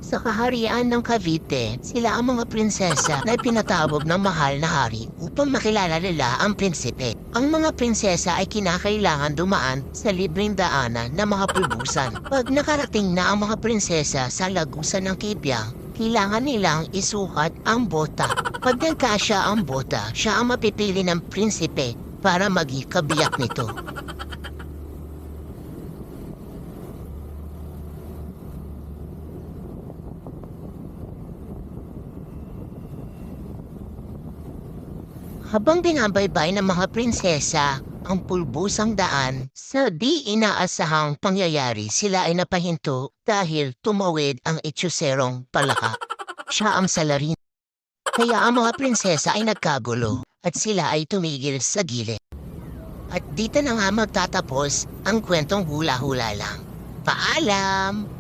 Sa kaharian ng Cavite, sila ang mga prinsesa na pinatawag ng mahal na hari upang makilala nila ang prinsipe. Ang mga prinsesa ay kinakailangan dumaan sa libreng daanan ng mga pulbusan. Pag nakarating na ang mga prinsesa sa lagusan ng Kibyang, kailangan nilang isukat ang bota. Pag nagkasya ang bota, siya ang mapipili ng prinsipe para maging kabiyak nito. Habang binabaybay ng mga prinsesa ang pulbusang daan, sa di inaasahang pangyayari sila ay napahinto dahil tumawid ang etsyuserong palaka. Siya ang salarin. Kaya ang mga prinsesa ay nagkagulo at sila ay tumigil sa gilid. At dito na nga magtatapos ang kwentong hula-hula lang. Paalam!